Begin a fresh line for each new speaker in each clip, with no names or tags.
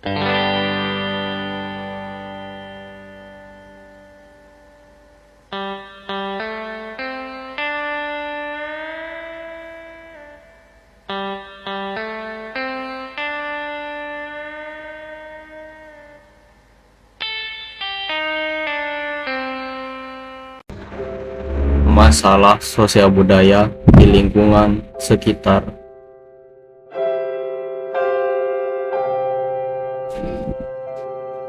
Masalah sosial budaya di lingkungan sekitar.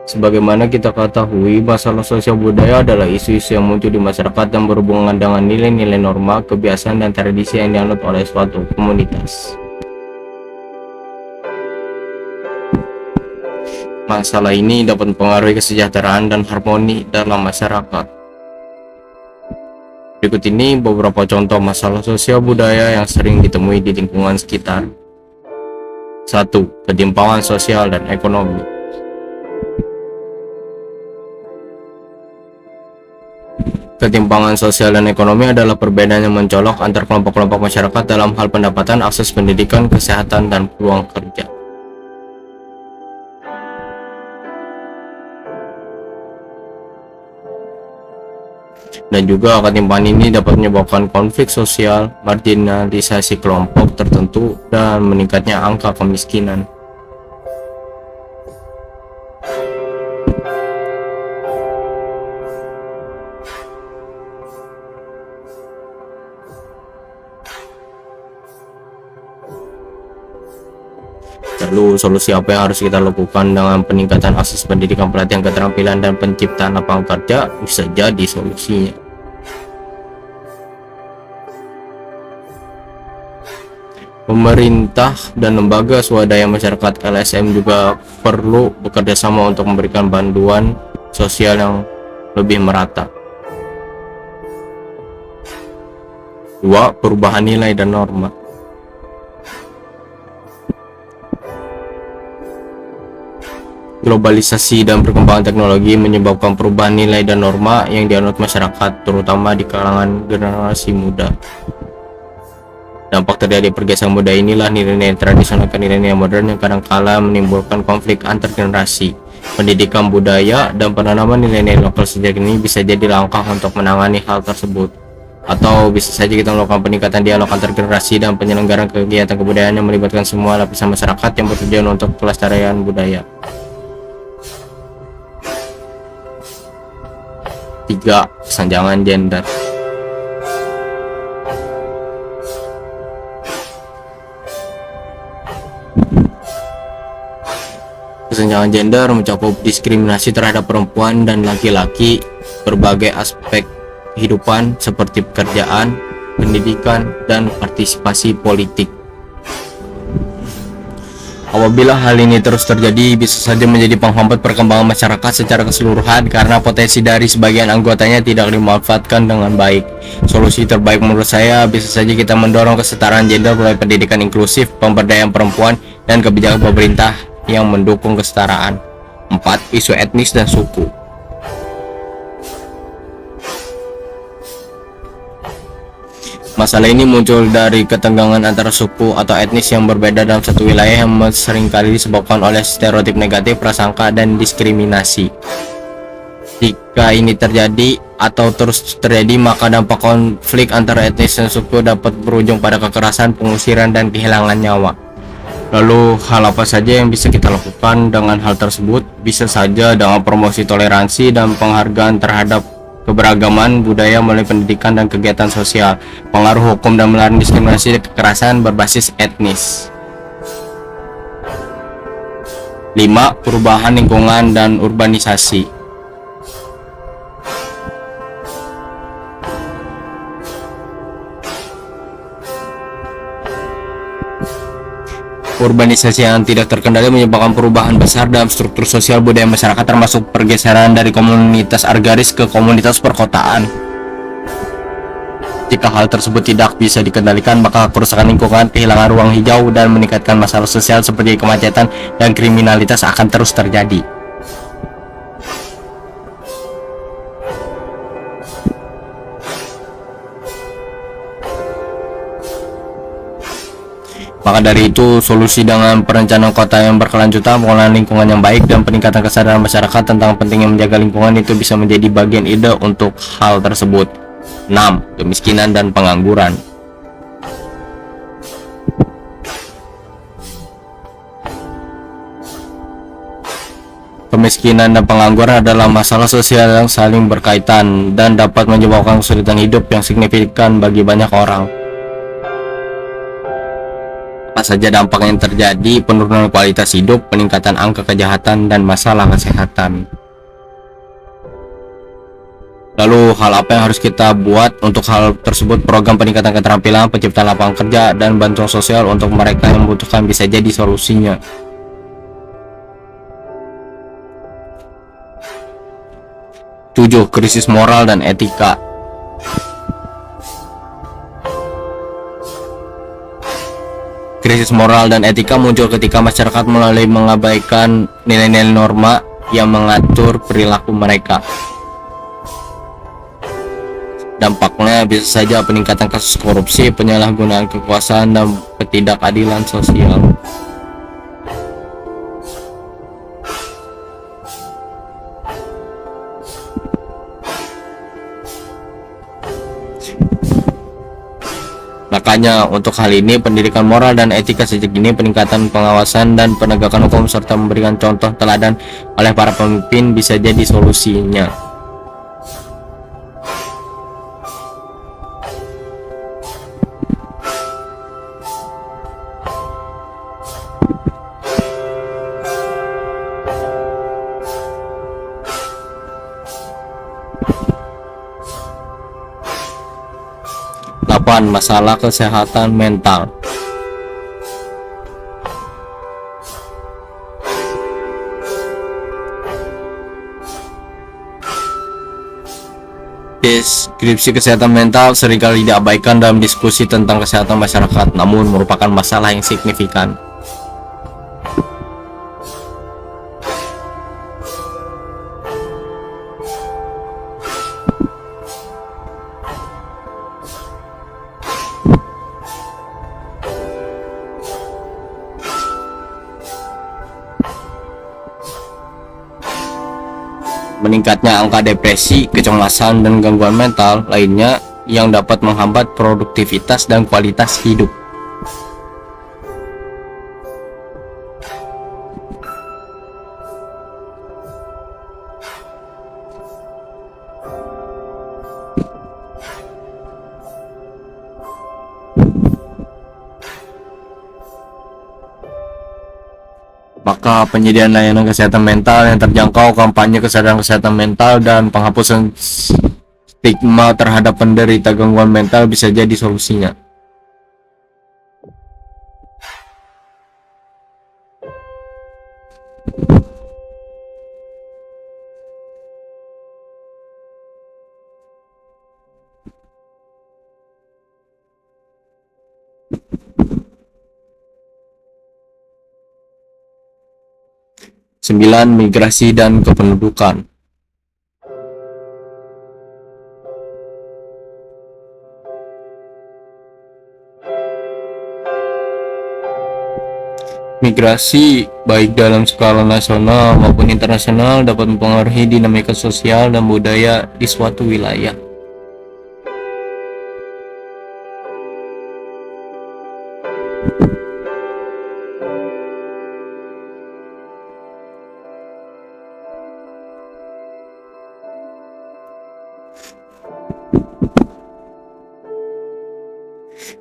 Sebagaimana kita ketahui, masalah sosial budaya adalah isu-isu yang muncul di masyarakat dan berhubungan dengan nilai-nilai norma, kebiasaan, dan tradisi yang dianut oleh suatu komunitas. Masalah ini dapat mempengaruhi kesejahteraan dan harmoni dalam masyarakat. Berikut ini beberapa contoh masalah sosial budaya yang sering ditemui di lingkungan sekitar. 1. Ketimpangan sosial dan ekonomi. Ketimpangan sosial dan ekonomi adalah perbedaan yang mencolok antar kelompok-kelompok masyarakat dalam hal pendapatan, akses pendidikan, kesehatan, dan peluang kerja. Dan juga ketimpangan ini dapat menyebabkan konflik sosial, marginalisasi kelompok tertentu, dan meningkatnya angka kemiskinan. Lalu solusi apa yang harus kita lakukan dengan peningkatan akses pendidikan, pelatihan keterampilan, dan penciptaan lapangan kerja bisa jadi solusinya. Pemerintah dan lembaga swadaya masyarakat LSM juga perlu bekerja sama untuk memberikan bantuan sosial yang lebih merata. 2. Perubahan nilai dan norma. Globalisasi dan perkembangan teknologi menyebabkan perubahan nilai dan norma yang dianut masyarakat, terutama di kalangan generasi muda. Dampak terjadi pergeseran budaya inilah nilai-nilai tradisional ke nilai-nilai modern yang kadangkala menimbulkan konflik antar generasi. Pendidikan budaya dan penanaman nilai-nilai lokal sejak ini bisa jadi langkah untuk menangani hal tersebut. Atau bisa saja kita melakukan peningkatan dialog antar generasi dan penyelenggaraan kegiatan kebudayaan yang melibatkan semua lapisan masyarakat yang bertujuan untuk pelestarian budaya. 3. Kesenjangan gender. Kesenjangan gender mencakup diskriminasi terhadap perempuan dan laki-laki berbagai aspek kehidupan seperti pekerjaan, pendidikan, dan partisipasi politik. Apabila hal ini terus terjadi, bisa saja menjadi penghambat perkembangan masyarakat secara keseluruhan karena potensi dari sebagian anggotanya tidak dimanfaatkan dengan baik. Solusi terbaik menurut saya bisa saja kita mendorong kesetaraan gender melalui pendidikan inklusif, pemberdayaan perempuan, dan kebijakan pemerintah yang mendukung kesetaraan. 4. Isu etnis dan suku. Masalah ini muncul dari ketegangan antara suku atau etnis yang berbeda dalam satu wilayah yang seringkali disebabkan oleh stereotip negatif, prasangka, dan diskriminasi. Jika ini terjadi atau terus terjadi, maka dampak konflik antara etnis dan suku dapat berujung pada kekerasan, pengusiran, dan kehilangan nyawa. Lalu hal apa saja yang bisa kita lakukan dengan hal tersebut? Bisa saja dengan promosi toleransi dan penghargaan terhadap keberagaman budaya melalui pendidikan dan kegiatan sosial, pengaruh hukum dan melarang diskriminasi dan kekerasan berbasis etnis. 5. Perubahan lingkungan dan urbanisasi. Urbanisasi yang tidak terkendali menyebabkan perubahan besar dalam struktur sosial budaya masyarakat, termasuk pergeseran dari komunitas agraris ke komunitas perkotaan. Jika hal tersebut tidak bisa dikendalikan, maka kerusakan lingkungan, kehilangan ruang hijau, dan meningkatkan masalah sosial seperti kemacetan dan kriminalitas akan terus terjadi. Maka dari itu, solusi dengan perencanaan kota yang berkelanjutan, pengelolaan lingkungan yang baik, dan peningkatan kesadaran masyarakat tentang pentingnya menjaga lingkungan itu bisa menjadi bagian ide untuk hal tersebut. 6. Kemiskinan dan pengangguran. Kemiskinan dan pengangguran adalah masalah sosial yang saling berkaitan dan dapat menyebabkan kesulitan hidup yang signifikan bagi banyak orang. Apa saja dampak yang terjadi? Penurunan kualitas hidup, peningkatan angka kejahatan, dan masalah kesehatan. Lalu hal apa yang harus kita buat untuk hal tersebut? Program peningkatan keterampilan, penciptaan lapangan kerja, dan bantuan sosial untuk mereka yang membutuhkan bisa jadi solusinya. 7. Krisis moral dan etika. Krisis moral dan etika muncul ketika masyarakat mulai mengabaikan nilai-nilai norma yang mengatur perilaku mereka. Dampaknya bisa saja peningkatan kasus korupsi, penyalahgunaan kekuasaan, dan ketidakadilan sosial. Makanya untuk hal ini, pendidikan moral dan etika sejak dini, peningkatan pengawasan dan penegakan hukum, serta memberikan contoh teladan oleh para pemimpin bisa jadi solusinya. Masalah kesehatan mental. Deskripsi kesehatan mental seringkali diabaikan dalam diskusi tentang kesehatan masyarakat, namun merupakan masalah yang signifikan. Meningkatnya angka depresi, kecemasan, dan gangguan mental lainnya yang dapat menghambat produktivitas dan kualitas hidup. Maka penyediaan layanan kesehatan mental yang terjangkau, kampanye kesadaran kesehatan mental, dan penghapusan stigma terhadap penderita gangguan mental bisa jadi solusinya. Sembilan, migrasi dan kependudukan. Migrasi baik dalam skala nasional maupun internasional dapat mempengaruhi dinamika sosial dan budaya di suatu wilayah.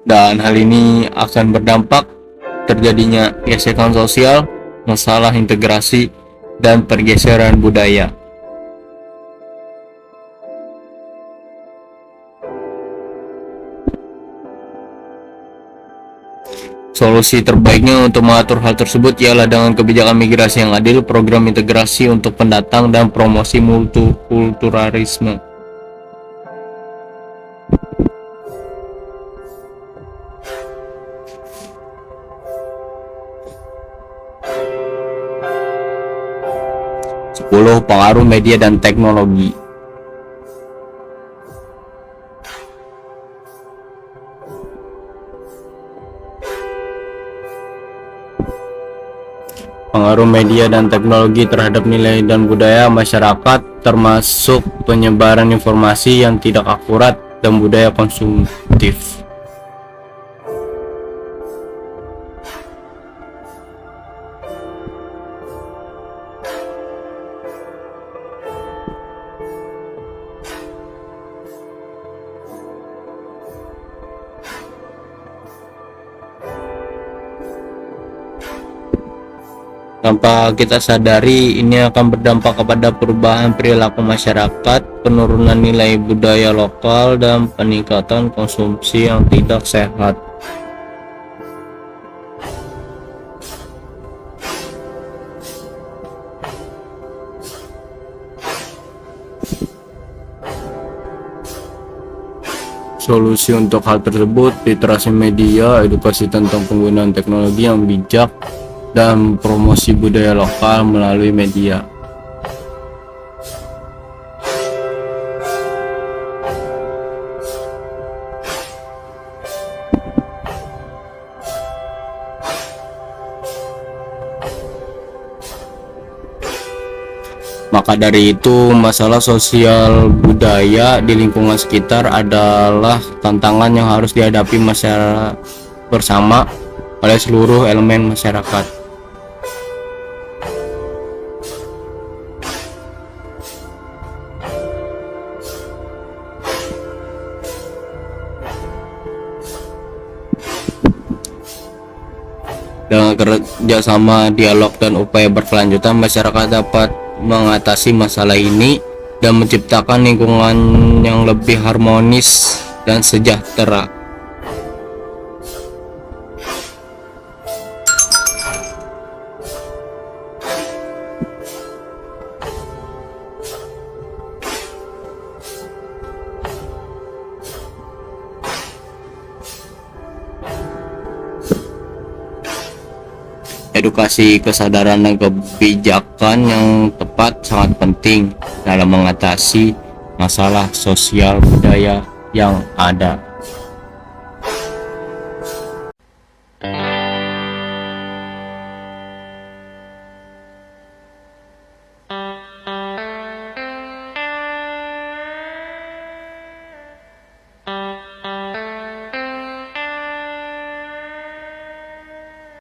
Dan hal ini akan berdampak terjadinya gesekan sosial, masalah integrasi, dan pergeseran budaya. Solusi terbaiknya untuk mengatur hal tersebut ialah dengan kebijakan migrasi yang adil, program integrasi untuk pendatang, dan promosi multikulturalisme. Pengaruh media dan teknologi. pengaruh media dan teknologi terhadap nilai dan budaya masyarakat, termasuk penyebaran informasi yang tidak akurat dan budaya konsumtif. Tanpa kita sadari, ini akan berdampak kepada perubahan perilaku masyarakat, penurunan nilai budaya lokal, dan peningkatan konsumsi yang tidak sehat. Solusi untuk hal tersebut, literasi media, edukasi tentang penggunaan teknologi yang bijak, dan promosi budaya lokal melalui media. Maka dari itu, masalah sosial budaya di lingkungan sekitar adalah tantangan yang harus dihadapi masyarakat bersama oleh seluruh elemen masyarakat. Dengan kerjasama, dialog, dan upaya berkelanjutan, masyarakat dapat mengatasi masalah ini dan menciptakan lingkungan yang lebih harmonis dan sejahtera. Edukasi, kesadaran, dan kebijakan yang tepat sangat penting dalam mengatasi masalah sosial budaya yang ada.